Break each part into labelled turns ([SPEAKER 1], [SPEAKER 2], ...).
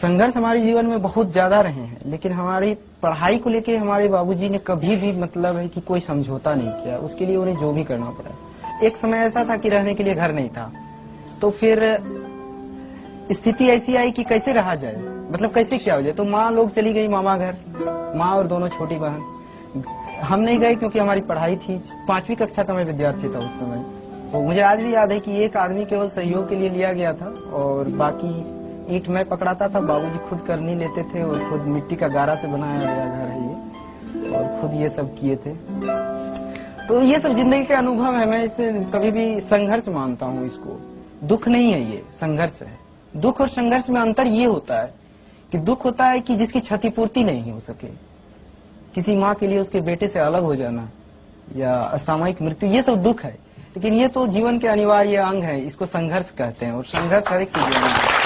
[SPEAKER 1] संघर्ष हमारे जीवन में बहुत ज्यादा रहे हैं, लेकिन हमारी पढ़ाई को लेके हमारे बाबूजी ने कभी भी मतलब है कि कोई समझौता नहीं किया। उसके लिए उन्हें जो भी करना पड़ा। एक समय ऐसा था कि रहने के लिए घर नहीं था, तो फिर स्थिति ऐसी आई कि कैसे रहा जाए, मतलब कैसे क्या हो जाए। तो माँ लोग चली गई मामा घर, माँ और दोनों छोटी बहन। हम नहीं गए क्योंकि हमारी पढ़ाई थी। 5वीं कक्षा का मैं विद्यार्थी था उस समय। तो मुझे आज भी याद है कि एक आदमी केवल सहयोग के लिए लिया गया था और बाकी ईंट मैं पकड़ाता था। बाबूजी खुद कर नहीं लेते थे और खुद मिट्टी का गारा से बनाया गया घर है ये, और खुद ये सब किए थे। तो ये सब जिंदगी के अनुभव है। मैं इसे कभी भी संघर्ष मानता हूँ इसको। दुख नहीं है, ये संघर्ष है। दुख और संघर्ष में अंतर ये होता है कि दुख होता है कि जिसकी क्षतिपूर्ति नहीं हो सके, किसी माँ के लिए उसके बेटे से अलग हो जाना या असामयिक मृत्यु, ये सब दुख है। लेकिन ये तो जीवन के अनिवार्य अंग है, इसको संघर्ष कहते हैं और संघर्ष हर एक के जीवन में।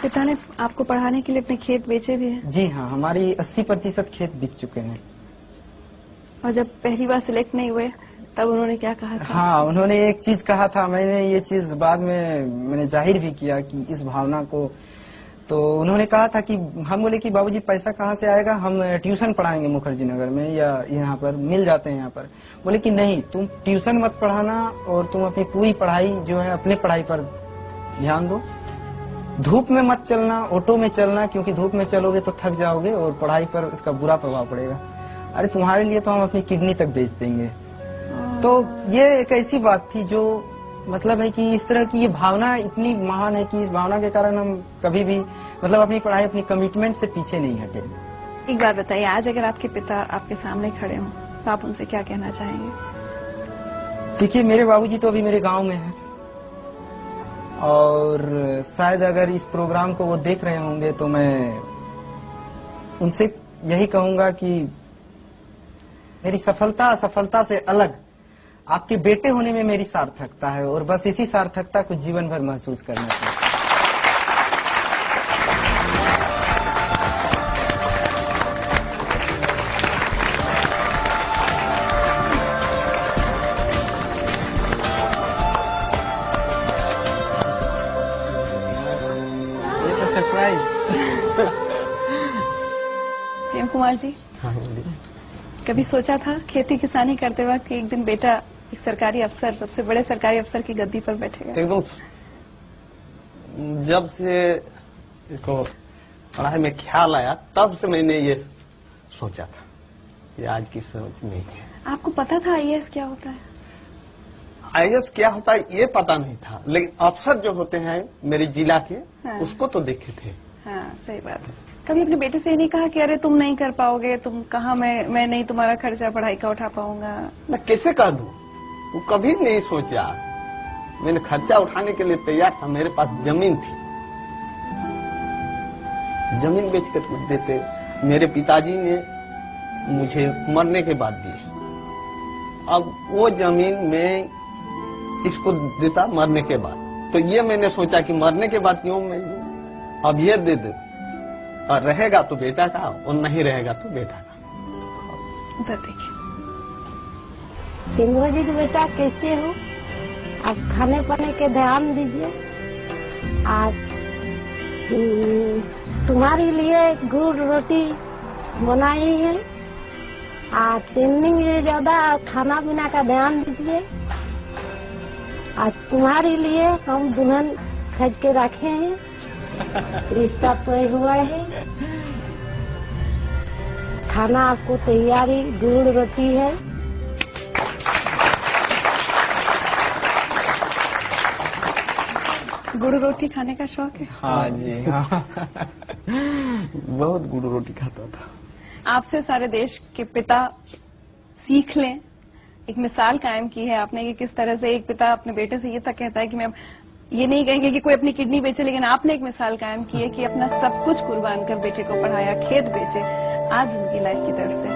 [SPEAKER 2] पिता ने आपको पढ़ाने के लिए अपने खेत बेचे भी हैं?
[SPEAKER 1] जी हाँ, हमारी 80% खेत बिक चुके हैं।
[SPEAKER 2] और जब पहली बार सिलेक्ट नहीं हुए तब उन्होंने क्या कहा था?
[SPEAKER 1] हाँ, उन्होंने एक चीज कहा था, मैंने ये चीज बाद में मैंने जाहिर भी किया कि इस भावना को। तो उन्होंने कहा था कि हम बोले कि बाबूजी पैसा कहाँ से आएगा, हम ट्यूशन पढ़ाएंगे मुखर्जी नगर में या यहाँ पर मिल जाते हैं यहाँ पर। बोले कि नहीं, तुम ट्यूशन मत पढ़ाना और तुम अपनी पूरी पढ़ाई जो है अपने पढ़ाई पर ध्यान दो। धूप में मत चलना, ऑटो में चलना, क्योंकि धूप में चलोगे तो थक जाओगे और पढ़ाई पर इसका बुरा प्रभाव पड़ेगा। अरे तुम्हारे लिए तो हम अपनी किडनी तक बेच देंगे। तो ये एक ऐसी बात थी जो मतलब है कि इस तरह की ये भावना इतनी महान है कि इस भावना के कारण हम कभी भी मतलब अपनी पढ़ाई, अपनी कमिटमेंट से पीछे नहीं हटे।
[SPEAKER 2] एक बात बताइए, आज अगर आपके पिता आपके सामने खड़े हों तो आप उनसे क्या कहना चाहेंगे?
[SPEAKER 1] देखिए, मेरे बाबूजी तो अभी मेरे गांव में हैं और शायद अगर इस प्रोग्राम को वो देख रहे होंगे तो मैं उनसे यही कहूंगा कि मेरी सफलता असफलता से अलग आपके बेटे होने में मेरी सार्थकता है और बस इसी सार्थकता को जीवन भर महसूस करना चाहिए। ये तो सरप्राइज।
[SPEAKER 2] प्रेम कुमार जी,
[SPEAKER 3] हाँ,
[SPEAKER 2] कभी सोचा था खेती किसानी करते वक्त कि एक दिन बेटा एक सरकारी अफसर, सबसे बड़े सरकारी अफसर की गद्दी पर बैठेगा?
[SPEAKER 3] एकदम। जब से इसको पढ़ाई में ख्याल आया तब से मैंने ये सोचा था, ये आज की सोच नहीं है।
[SPEAKER 2] आपको पता था आईएएस क्या होता है?
[SPEAKER 3] आईएएस क्या होता है ये पता नहीं था, लेकिन अफसर जो होते हैं मेरे जिला के,
[SPEAKER 2] हाँ।
[SPEAKER 3] उसको तो देखे थे।
[SPEAKER 2] हाँ, सही बात है। कभी अपने बेटे से ये नहीं कहा कि अरे तुम नहीं कर पाओगे, तुम कहाँ, मैं नहीं तुम्हारा खर्चा पढ़ाई का उठा पाऊंगा?
[SPEAKER 3] मैं कैसे कह दूं, वो कभी नहीं सोचा। मैंने खर्चा उठाने के लिए तैयार था, मेरे पास जमीन थी, जमीन बेच कर देते। मेरे पिताजी ने मुझे मरने के बाद दी। अब वो जमीन में इसको देता मरने के बाद, तो ये मैंने सोचा कि मरने के बाद क्यों मैं अब ये दे दे, और रहेगा तो बेटा का और नहीं रहेगा तो बेटा का।
[SPEAKER 2] उधर देखिए।
[SPEAKER 4] सिंघू जी के बेटा कैसे हो? आप खाने पाने के ध्यान दीजिए। आज तुम्हारे लिए गुड़ रोटी बनाई है। आज ट्रेनिंग में ज्यादा खाना पीना का ध्यान दीजिए। आज तुम्हारे लिए हम दुल्हन खज के रखे हैं, रिश्ता तय हुआ है। खाना आपको तैयारी गुड़ रोटी है।
[SPEAKER 2] गुड़ रोटी खाने का शौक है?
[SPEAKER 1] हाँ जी, हाँ।
[SPEAKER 3] बहुत गुड़ रोटी खाता था।
[SPEAKER 2] आपसे सारे देश के पिता सीख लें, एक मिसाल कायम की है आपने कि किस तरह से एक पिता अपने बेटे से ये तक कहता है कि मैं ये नहीं कहेंगे कि कोई अपनी किडनी बेचे, लेकिन आपने एक मिसाल कायम की है कि अपना सब कुछ कुर्बान कर बेटे को पढ़ाया, खेत बेचे। आज जिंदगी लाइफ की तरफ से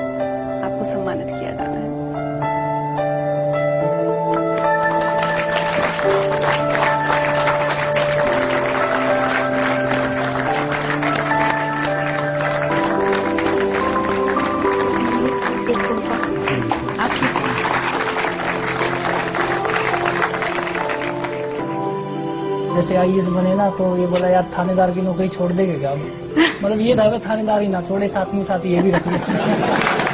[SPEAKER 2] आपको सम्मानित किया जा रहा है।
[SPEAKER 5] जैसे आईएएस बने ना तो ये बोला यार थानेदार की नौकरी छोड़ देंगे क्या? मतलब ये था थानेदार ही ना छोड़े, साथ में साथ ये भी रख ले।